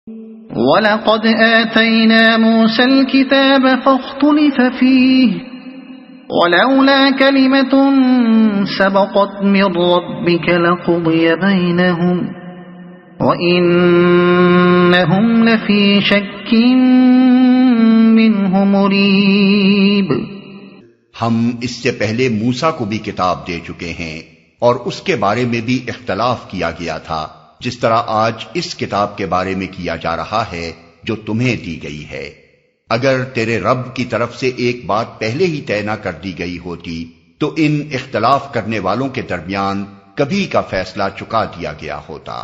وَلَقَدْ آتَيْنَا مُوسَى الْكِتَابَ فَاخْتُلِفَ فِيهِ وَلَوْلَا كَلِمَةٌ سَبَقَتْ مِنْ رَبِّكَ لَقُضِيَ بَيْنَهُمْ وَإِنَّهُمْ لَفِي شَكٍّ مِّنْهُ مُرِيبٍ۔ ہم اس سے پہلے موسیٰ کو بھی کتاب دے چکے ہیں اور اس کے بارے میں بھی اختلاف کیا گیا تھا، جس طرح آج اس کتاب کے بارے میں کیا جا رہا ہے جو تمہیں دی گئی ہے۔ اگر تیرے رب کی طرف سے ایک بات پہلے ہی طے نہ کر دی گئی ہوتی تو ان اختلاف کرنے والوں کے درمیان کبھی کا فیصلہ چکا دیا گیا ہوتا۔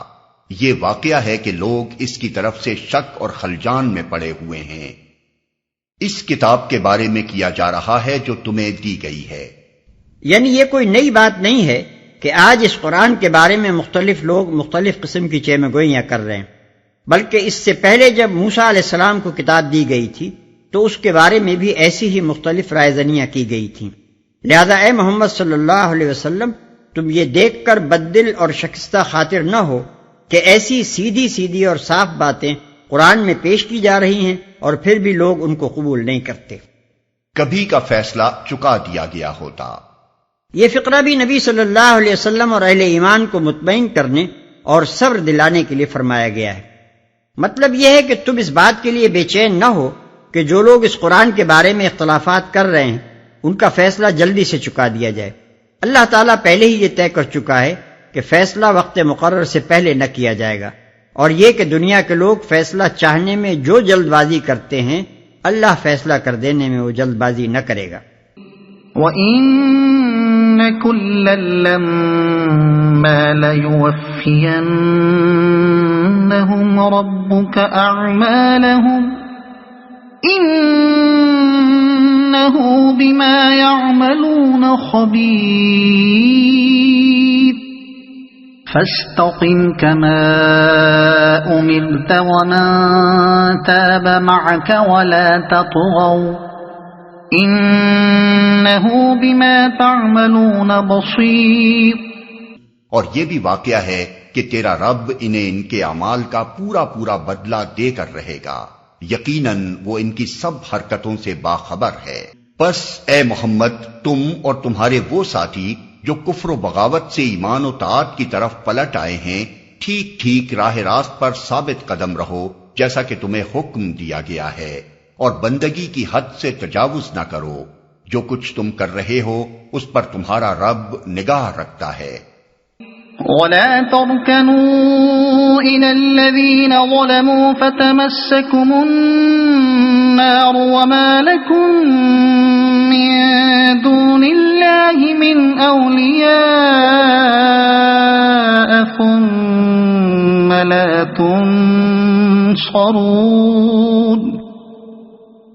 یہ واقعہ ہے کہ لوگ اس کی طرف سے شک اور خلجان میں پڑے ہوئے ہیں۔ اس کتاب کے بارے میں کیا جا رہا ہے جو تمہیں دی گئی ہے، یعنی یہ کوئی نئی بات نہیں ہے کہ آج اس قرآن کے بارے میں مختلف لوگ مختلف قسم کی چیمہ گوئیاں کر رہے ہیں، بلکہ اس سے پہلے جب موسیٰ علیہ السلام کو کتاب دی گئی تھی تو اس کے بارے میں بھی ایسی ہی مختلف رائے زنیاں کی گئی تھیں۔ لہذا اے محمد صلی اللہ علیہ وسلم، تم یہ دیکھ کر بددل اور شکستہ خاطر نہ ہو کہ ایسی سیدھی سیدھی اور صاف باتیں قرآن میں پیش کی جا رہی ہیں اور پھر بھی لوگ ان کو قبول نہیں کرتے۔ کبھی کا فیصلہ چکا دیا گیا ہوتا۔ یہ فقرہ بھی نبی صلی اللہ علیہ وسلم اور اہل ایمان کو مطمئن کرنے اور صبر دلانے کے لیے فرمایا گیا ہے۔ مطلب یہ ہے کہ تم اس بات کے لیے بے چین نہ ہو کہ جو لوگ اس قرآن کے بارے میں اختلافات کر رہے ہیں ان کا فیصلہ جلدی سے چکا دیا جائے۔ اللہ تعالیٰ پہلے ہی یہ طے کر چکا ہے کہ فیصلہ وقت مقرر سے پہلے نہ کیا جائے گا، اور یہ کہ دنیا کے لوگ فیصلہ چاہنے میں جو جلد بازی کرتے ہیں اللہ فیصلہ کر دینے میں وہ جلد بازی نہ کرے گا۔ وَإِنَّ كُلًّا لَمَّا لَيُوَفِّيَنَّهُمْ رَبُّكَ أَعْمَالَهُمْ إِنَّهُ بِمَا يَعْمَلُونَ خَبِيرٌ فَاسْتَقِمْ كَمَا أُمِرْتَ وَمَنْ تَابَ مَعَكَ وَلَا تَطْغَوْا إِنَّهُ بِمَا تَعْمَلُونَ بَصِيرٌ۔ اور یہ بھی واقعہ ہے کہ تیرا رب انہیں ان کے اعمال کا پورا پورا بدلہ دے کر رہے گا، یقیناً وہ ان کی سب حرکتوں سے باخبر ہے۔ پس اے محمد، تم اور تمہارے وہ ساتھی جو کفر و بغاوت سے ایمان و طاعت کی طرف پلٹ آئے ہیں، ٹھیک ٹھیک راہ راست پر ثابت قدم رہو جیسا کہ تمہیں حکم دیا گیا ہے، اور بندگی کی حد سے تجاوز نہ کرو۔ جو کچھ تم کر رہے ہو اس پر تمہارا رب نگاہ رکھتا ہے۔ وَلَا تَرْكَنُوا إِلَى الَّذِينَ ظَلَمُوا فَتَمَسَّكُمُ النَّارُ وَمَا لَكُم مِّن دُونِ اللَّهِ مِنْ أَوْلِيَاءَ ثُمَّ لَا تُنصَرُونَ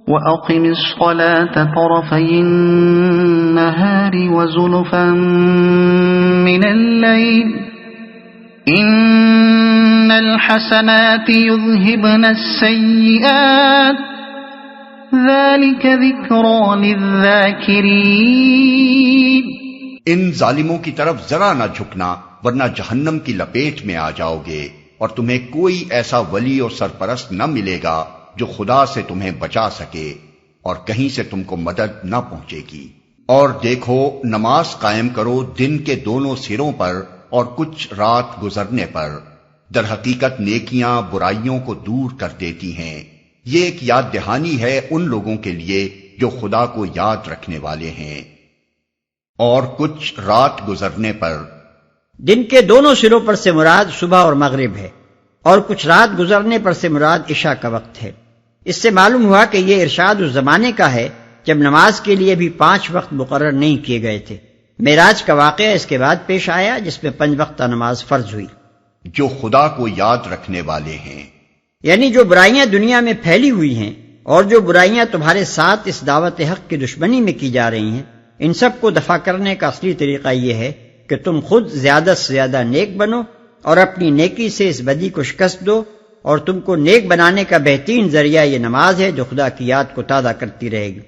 وَأَقِمِ الصَّلَاةَ طَرَفَيِ النَّهَارِ وَزُلُفًا مِّنَ اللَّيْلِ إِنَّ الْحَسَنَاتِ يُذْهِبْنَ السَّيِّئَاتِ ذَلِكَ ذِكْرَى لِلذَّاكِرِينَ۔ ان ظالموں کی طرف ذرا نہ جھکنا ورنہ جہنم کی لپیٹ میں آ جاؤ گے، اور تمہیں کوئی ایسا ولی اور سرپرست نہ ملے گا جو خدا سے تمہیں بچا سکے، اور کہیں سے تم کو مدد نہ پہنچے گی۔ اور دیکھو، نماز قائم کرو دن کے دونوں سروں پر اور کچھ رات گزرنے پر، در حقیقت نیکیاں برائیوں کو دور کر دیتی ہیں۔ یہ ایک یاد دہانی ہے ان لوگوں کے لیے جو خدا کو یاد رکھنے والے ہیں۔ اور کچھ رات گزرنے پر، دن کے دونوں سروں پر سے مراد صبح اور مغرب ہے، اور کچھ رات گزرنے پر سے مراد عشاء کا وقت ہے۔ اس سے معلوم ہوا کہ یہ ارشاد اس زمانے کا ہے جب نماز کے لیے بھی 5 وقت مقرر نہیں کیے گئے تھے۔ معراج کا واقعہ اس کے بعد پیش آیا جس میں 5 وقتہ نماز فرض ہوئی۔ جو خدا کو یاد رکھنے والے ہیں، یعنی جو برائیاں دنیا میں پھیلی ہوئی ہیں اور جو برائیاں تمہارے ساتھ اس دعوت حق کی دشمنی میں کی جا رہی ہیں، ان سب کو دفع کرنے کا اصلی طریقہ یہ ہے کہ تم خود زیادہ سے زیادہ نیک بنو اور اپنی نیکی سے اس بدی کو شکست دو، اور تم کو نیک بنانے کا بہترین ذریعہ یہ نماز ہے جو خدا کی یاد کو تازہ کرتی رہے گی،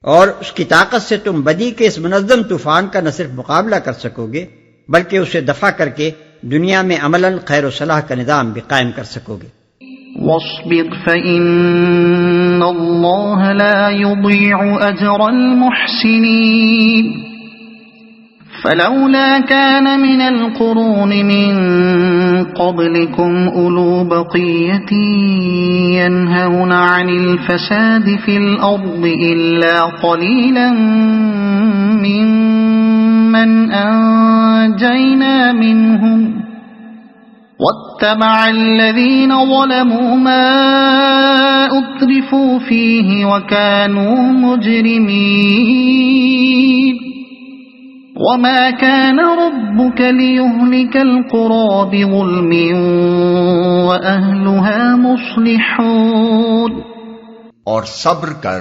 اور اس کی طاقت سے تم بدی کے اس منظم طوفان کا نہ صرف مقابلہ کر سکو گے بلکہ اسے دفع کر کے دنیا میں عملاً خیر و صلاح کا نظام بھی قائم کر سکو گے۔ واصبر فإن الله لا يضيع أجر المحسنين فلولا كان من القرون من قبلكم أولو بقية ينهون عن الفساد في الأرض إلا قليلا ممن أنجينا منهم واتبع الذين ظلموا ما أترفوا فيه وكانوا مجرمين وما كان ربك ليهلك القرى بظلم وأهلها مصلحون اور صبر کر،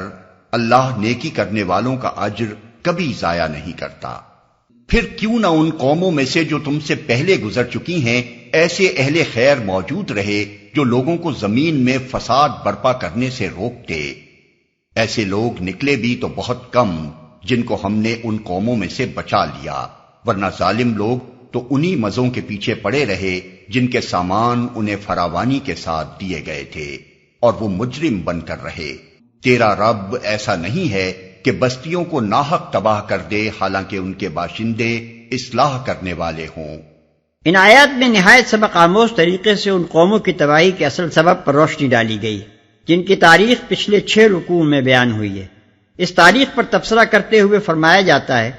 اللہ نیکی کرنے والوں کا اجر کبھی ضائع نہیں کرتا۔ پھر کیوں نہ ان قوموں میں سے جو تم سے پہلے گزر چکی ہیں ایسے اہل خیر موجود رہے جو لوگوں کو زمین میں فساد برپا کرنے سے روکتے۔ ایسے لوگ نکلے بھی تو بہت کم جن کو ہم نے ان قوموں میں سے بچا لیا، ورنہ ظالم لوگ تو انہی مزوں کے پیچھے پڑے رہے جن کے سامان انہیں فراوانی کے ساتھ دیے گئے تھے، اور وہ مجرم بن کر رہے۔ تیرا رب ایسا نہیں ہے کہ بستیوں کو ناحق تباہ کر دے حالانکہ ان کے باشندے اصلاح کرنے والے ہوں۔ ان آیات میں نہایت سبق آموز طریقے سے ان قوموں کی تباہی کے اصل سبب پر روشنی ڈالی گئی جن کی تاریخ پچھلے 6 رکوع میں بیان ہوئی ہے۔ اس تاریخ پر تبصرہ کرتے ہوئے فرمایا جاتا ہے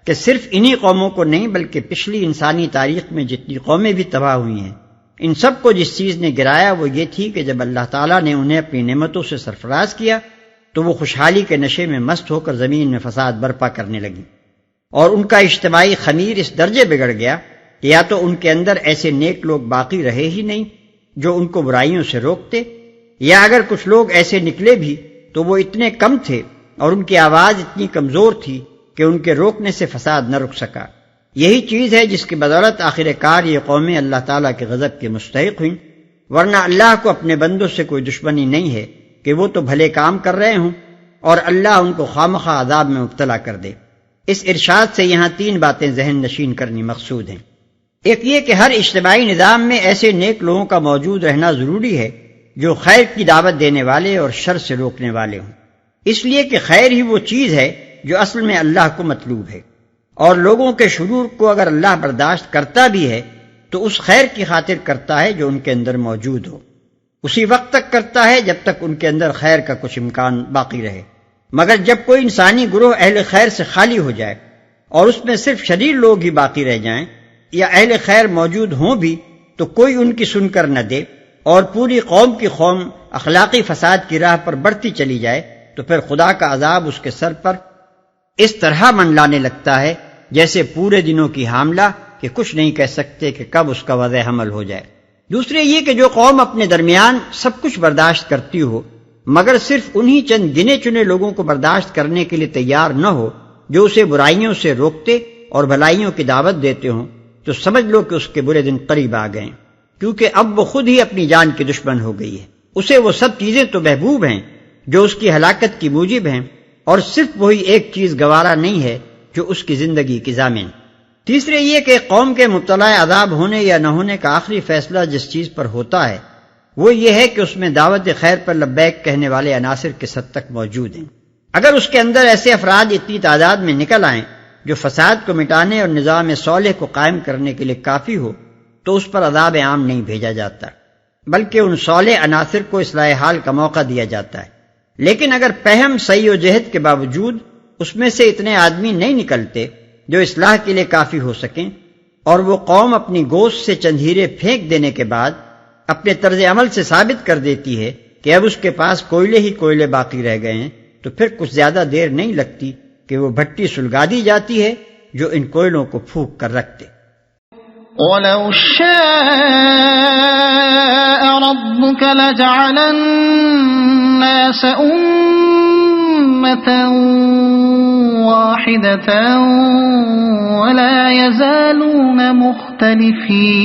کہ صرف انہی قوموں کو نہیں بلکہ پچھلی انسانی تاریخ میں جتنی قومیں بھی تباہ ہوئی ہیں، ان سب کو جس چیز نے گرایا وہ یہ تھی کہ جب اللہ تعالیٰ نے انہیں اپنی نعمتوں سے سرفراز کیا تو وہ خوشحالی کے نشے میں مست ہو کر زمین میں فساد برپا کرنے لگی، اور ان کا اجتماعی خمیر اس درجے بگڑ گیا کہ یا تو ان کے اندر ایسے نیک لوگ باقی رہے ہی نہیں جو ان کو برائیوں سے روکتے، یا اگر کچھ لوگ ایسے نکلے بھی تو وہ اتنے کم تھے اور ان کی آواز اتنی کمزور تھی کہ ان کے روکنے سے فساد نہ رک سکا۔ یہی چیز ہے جس کی بدولت آخر کار یہ قومیں اللہ تعالیٰ کے غضب کے مستحق ہوئیں، ورنہ اللہ کو اپنے بندوں سے کوئی دشمنی نہیں ہے کہ وہ تو بھلے کام کر رہے ہوں اور اللہ ان کو خامخواہ عذاب میں مبتلا کر دے۔ اس ارشاد سے یہاں 3 باتیں ذہن نشین کرنی مقصود ہیں۔ ایک یہ کہ ہر اجتماعی نظام میں ایسے نیک لوگوں کا موجود رہنا ضروری ہے جو خیر کی دعوت دینے والے اور شر سے روکنے والے ہوں، اس لیے کہ خیر ہی وہ چیز ہے جو اصل میں اللہ کو مطلوب ہے، اور لوگوں کے شرور کو اگر اللہ برداشت کرتا بھی ہے تو اس خیر کی خاطر کرتا ہے جو ان کے اندر موجود ہو، اسی وقت تک کرتا ہے جب تک ان کے اندر خیر کا کچھ امکان باقی رہے، مگر جب کوئی انسانی گروہ اہل خیر سے خالی ہو جائے اور اس میں صرف شریر لوگ ہی باقی رہ جائیں یا اہل خیر موجود ہوں بھی تو کوئی ان کی سن کر نہ دے اور پوری قوم کی قوم اخلاقی فساد کی راہ پر بڑھتی چلی جائے تو پھر خدا کا عذاب اس کے سر پر اس طرح منڈلانے لگتا ہے جیسے پورے دنوں کی حاملہ کہ کچھ نہیں کہہ سکتے کہ کب اس کا وضع حمل ہو جائے۔ دوسرے یہ کہ جو قوم اپنے درمیان سب کچھ برداشت کرتی ہو مگر صرف انہی چند گنے چنے لوگوں کو برداشت کرنے کے لیے تیار نہ ہو جو اسے برائیوں سے روکتے اور بھلائیوں کی دعوت دیتے ہوں، تو سمجھ لو کہ اس کے برے دن قریب آ گئے، کیونکہ اب وہ خود ہی اپنی جان کی دشمن ہو گئی ہے۔ اسے وہ سب چیزیں تو محبوب ہیں جو اس کی ہلاکت کی موجب ہیں، اور صرف وہی ایک چیز گوارا نہیں ہے جو اس کی زندگی کی ضامن۔ تیسرے یہ کہ قوم کے مبتلا عذاب ہونے یا نہ ہونے کا آخری فیصلہ جس چیز پر ہوتا ہے وہ یہ ہے کہ اس میں دعوت خیر پر لبیک کہنے والے عناصر کس حد تک موجود ہیں۔ اگر اس کے اندر ایسے افراد اتنی تعداد میں نکل آئیں جو فساد کو مٹانے اور نظام صالح کو قائم کرنے کے لیے کافی ہو تو اس پر عذاب عام نہیں بھیجا جاتا، بلکہ ان صالح عناصر کو اصلاح حال کا موقع دیا جاتا ہے۔ لیکن اگر پہم سعی و جہد کے باوجود اس میں سے اتنے آدمی نہیں نکلتے جو اصلاح کے لیے کافی ہو سکیں، اور وہ قوم اپنی گوشت سے چند ہیرے پھینک دینے کے بعد اپنے طرز عمل سے ثابت کر دیتی ہے کہ اب اس کے پاس کوئلے ہی کوئلے باقی رہ گئے ہیں، تو پھر کچھ زیادہ دیر نہیں لگتی کہ وہ بھٹی سلگا دی جاتی ہے جو ان کوئلوں کو پھونک کر رکھتے۔ وَلَوْ شَاءَ رَبُّكَ لَجَعَلَ النَّاسَ أُمَّةً وَاحِدَةً وَلَا يَزَالُونَ مُخْتَلِفِينَ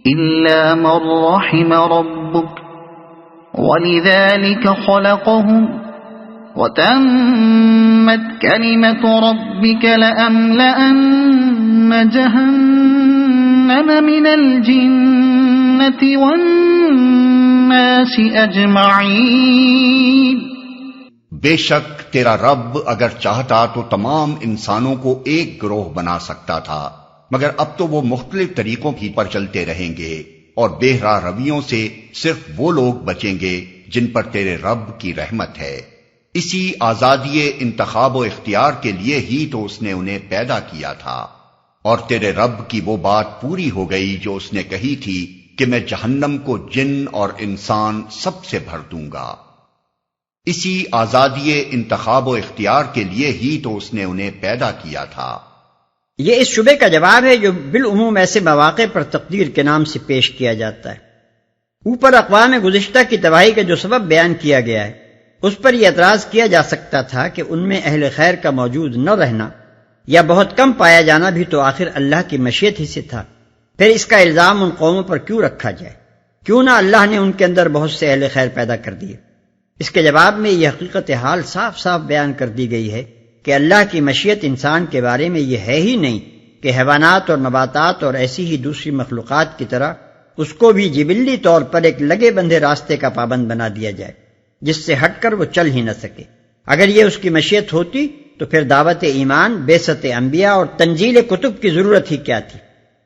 إِلَّا مَن رَّحِمَ رَبُّكَ وَلِذَلِكَ خَلَقَهُمْ وَتَمَّتْ كَلِمَةُ رَبِّكَ لَأَمْلَأَنَّ جَهَنَّمَ مِنَ الْجِنَّةِ الجنة والناس أجمعين. بے شک تیرا رب اگر چاہتا تو تمام انسانوں کو ایک گروہ بنا سکتا تھا، مگر اب تو وہ مختلف طریقوں کی پر چلتے رہیں گے، اور بے راہ رویوں سے صرف وہ لوگ بچیں گے جن پر تیرے رب کی رحمت ہے. اسی آزادی انتخاب و اختیار کے لیے ہی تو اس نے انہیں پیدا کیا تھا. اور تیرے رب کی وہ بات پوری ہو گئی جو اس نے کہی تھی کہ میں جہنم کو جن اور انسان سب سے بھر دوں گا. اسی آزادی انتخاب و اختیار کے لیے ہی تو اس نے انہیں پیدا کیا تھا. یہ اس شبے کا جواب ہے جو بالعموم ایسے مواقع پر تقدیر کے نام سے پیش کیا جاتا ہے. اوپر اقوام گزشتہ کی تباہی کا جو سبب بیان کیا گیا ہے اس پر یہ اعتراض کیا جا سکتا تھا کہ ان میں اہل خیر کا موجود نہ رہنا یا بہت کم پایا جانا بھی تو آخر اللہ کی مشیت ہی سے تھا. پھر اس کا الزام ان قوموں پر کیوں رکھا جائے؟ کیوں نہ اللہ نے ان کے اندر بہت سے اہل خیر پیدا کر دیے؟ اس کے جواب میں یہ حقیقت حال صاف صاف بیان کر دی گئی ہے کہ اللہ کی مشیت انسان کے بارے میں یہ ہے ہی نہیں کہ حیوانات اور نباتات اور ایسی ہی دوسری مخلوقات کی طرح اس کو بھی جبلی طور پر ایک لگے بندھے راستے کا پابند بنا دیا جائے جس سے ہٹ کر وہ چل ہی نہ سکے. اگر یہ اس کی مشیت ہوتی تو پھر دعوت ایمان، بعثت انبیاء اور تنزیل کتب کی ضرورت ہی کیا تھی؟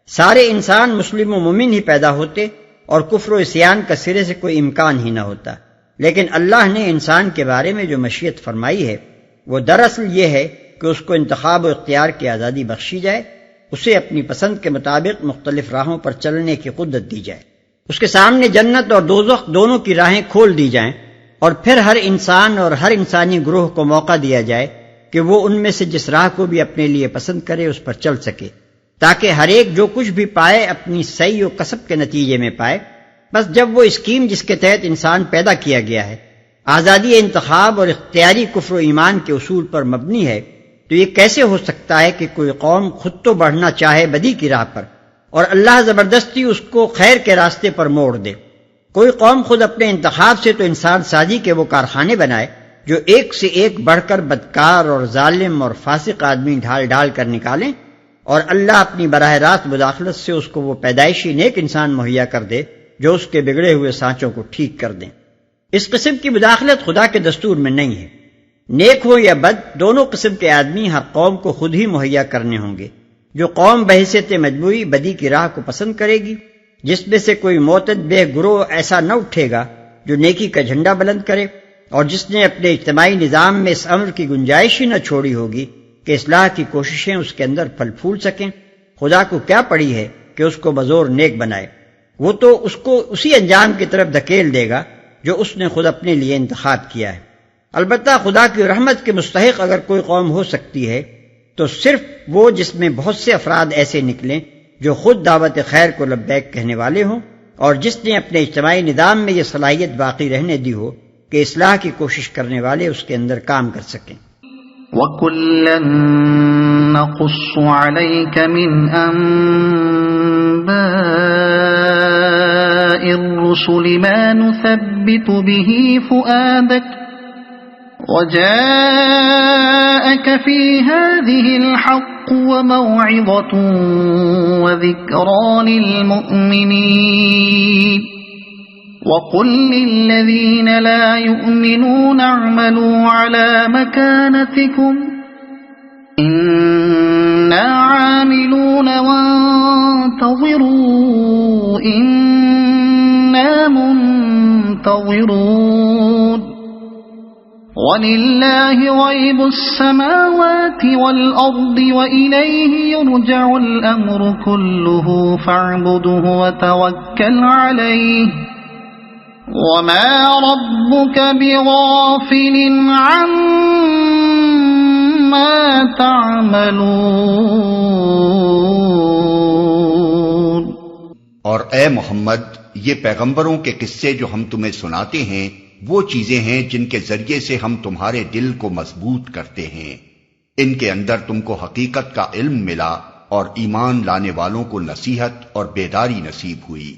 سارے انسان مسلم و مومن ہی پیدا ہوتے اور کفر و عصیان کا سرے سے کوئی امکان ہی نہ ہوتا. لیکن اللہ نے انسان کے بارے میں جو مشیت فرمائی ہے وہ دراصل یہ ہے کہ اس کو انتخاب و اختیار کی آزادی بخشی جائے، اسے اپنی پسند کے مطابق مختلف راہوں پر چلنے کی قدرت دی جائے، اس کے سامنے جنت اور دوزخ دونوں کی راہیں کھول دی جائیں، اور پھر ہر انسان اور ہر انسانی گروہ کو موقع دیا جائے کہ وہ ان میں سے جس راہ کو بھی اپنے لیے پسند کرے اس پر چل سکے، تاکہ ہر ایک جو کچھ بھی پائے اپنی سعی و کسب کے نتیجے میں پائے. بس جب وہ اسکیم جس کے تحت انسان پیدا کیا گیا ہے آزادی انتخاب اور اختیاری کفر و ایمان کے اصول پر مبنی ہے تو یہ کیسے ہو سکتا ہے کہ کوئی قوم خود تو بڑھنا چاہے بدی کی راہ پر اور اللہ زبردستی اس کو خیر کے راستے پر موڑ دے؟ کوئی قوم خود اپنے انتخاب سے تو انسان سازی کے وہ کارخانے بنائے جو ایک سے ایک بڑھ کر بدکار اور ظالم اور فاسق آدمی ڈھال ڈھال کر نکالیں، اور اللہ اپنی براہ راست مداخلت سے اس کو وہ پیدائشی نیک انسان مہیا کر دے جو اس کے بگڑے ہوئے سانچوں کو ٹھیک کر دیں. اس قسم کی مداخلت خدا کے دستور میں نہیں ہے. نیک ہو یا بد، دونوں قسم کے آدمی ہر قوم کو خود ہی مہیا کرنے ہوں گے. جو قوم بحیثیت مجموعی بدی کی راہ کو پسند کرے گی، جس میں سے کوئی معتد بے گروہ ایسا نہ اٹھے گا جو نیکی کا جھنڈا بلند کرے، اور جس نے اپنے اجتماعی نظام میں اس امر کی گنجائش ہی نہ چھوڑی ہوگی کہ اصلاح کی کوششیں اس کے اندر پھل پھول سکیں، خدا کو کیا پڑی ہے کہ اس کو بزور نیک بنائے؟ وہ تو اس کو اسی انجام کی طرف دھکیل دے گا جو اس نے خود اپنے لیے انتخاب کیا ہے. البتہ خدا کی رحمت کے مستحق اگر کوئی قوم ہو سکتی ہے تو صرف وہ جس میں بہت سے افراد ایسے نکلیں جو خود دعوت خیر کو لبیک کہنے والے ہوں، اور جس نے اپنے اجتماعی نظام میں یہ صلاحیت باقی رہنے دی ہو کہ اصلاح کی کوشش کرنے والے اس کے اندر کام کر سکیں. وَكُلًّا نَقُصُّ عَلَيْكَ مِنْ أَنبَاءِ الرُّسُلِ مَا نُثَبِّتُ بِهِ فُؤَادَكَ وَجَاءَكَ فِي هَذِهِ الْحَقُّ وَمَوْعِظَةٌ وَذِكْرَى لِلْمُؤْمِنِينَ. وَقُلْ لِلَّذِينَ لَا يُؤْمِنُونَ اعْمَلُوا عَلَى مَكَانَتِكُمْ إِنَّا عَامِلُونَ وَانتَظِرُوا إِنَّا مُنتَظِرُونَ. وَلِلَّهِ غَيْبُ السَّمَاوَاتِ وَالْأَرْضِ وَإِلَيْهِ يُرْجَعُ الْأَمْرُ كُلُّهُ فَاعْبُدْهُ وَتَوَكَّلْ عَلَيْهِ وَمَا رَبُّكَ بِغَافِلٍ عَمَّا تَعْمَلُونَ. اور اے محمد، یہ پیغمبروں کے قصے جو ہم تمہیں سناتے ہیں وہ چیزیں ہیں جن کے ذریعے سے ہم تمہارے دل کو مضبوط کرتے ہیں. ان کے اندر تم کو حقیقت کا علم ملا اور ایمان لانے والوں کو نصیحت اور بیداری نصیب ہوئی.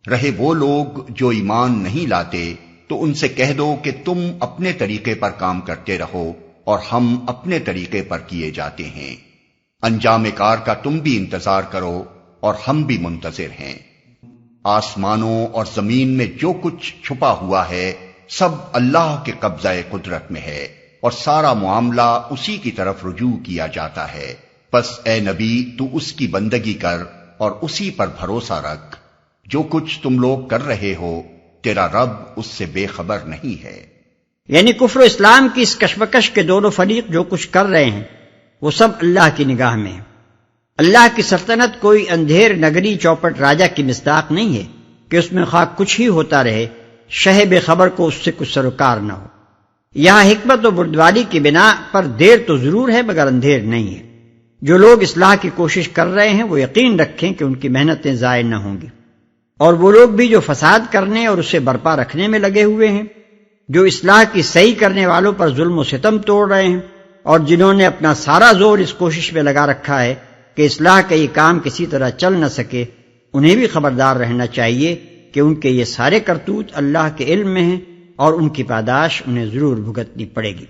رہے وہ لوگ جو ایمان نہیں لاتے تو ان سے کہہ دو کہ تم اپنے طریقے پر کام کرتے رہو اور ہم اپنے طریقے پر کیے جاتے ہیں. انجام کار کا تم بھی انتظار کرو اور ہم بھی منتظر ہیں. آسمانوں اور زمین میں جو کچھ چھپا ہوا ہے سب اللہ کے قبضہ قدرت میں ہے، اور سارا معاملہ اسی کی طرف رجوع کیا جاتا ہے۔ پس اے نبی تو اس کی بندگی کر اور اسی پر بھروسہ رکھ۔ جو کچھ تم لوگ کر رہے ہو تیرا رب اس سے بے خبر نہیں ہے۔ یعنی کفر و اسلام کی اس کشمکش کے دونوں فریق جو کچھ کر رہے ہیں وہ سب اللہ کی نگاہ میں ہے۔ اللہ کی سلطنت کوئی اندھیر نگری چوپٹ راجا کی مصداق نہیں ہے کہ اس میں خواہ کچھ ہی ہوتا رہے شہ بے خبر کو اس سے کچھ سروکار نہ ہو۔ یہاں حکمت و بردباری کی بنا پر دیر تو ضرور ہے مگر اندھیر نہیں ہے۔ جو لوگ اصلاح کی کوشش کر رہے ہیں وہ یقین رکھیں کہ ان کی محنتیں ضائع نہ ہوں گی، اور وہ لوگ بھی جو فساد کرنے اور اسے برپا رکھنے میں لگے ہوئے ہیں، جو اصلاح کی صحیح کرنے والوں پر ظلم و ستم توڑ رہے ہیں، اور جنہوں نے اپنا سارا زور اس کوشش میں لگا رکھا ہے کہ اصلاح کا یہ کام کسی طرح چل نہ سکے، انہیں بھی خبردار رہنا چاہیے کہ ان کے یہ سارے کرتوت اللہ کے علم میں ہیں اور ان کی پاداش انہیں ضرور بھگتنی پڑے گی۔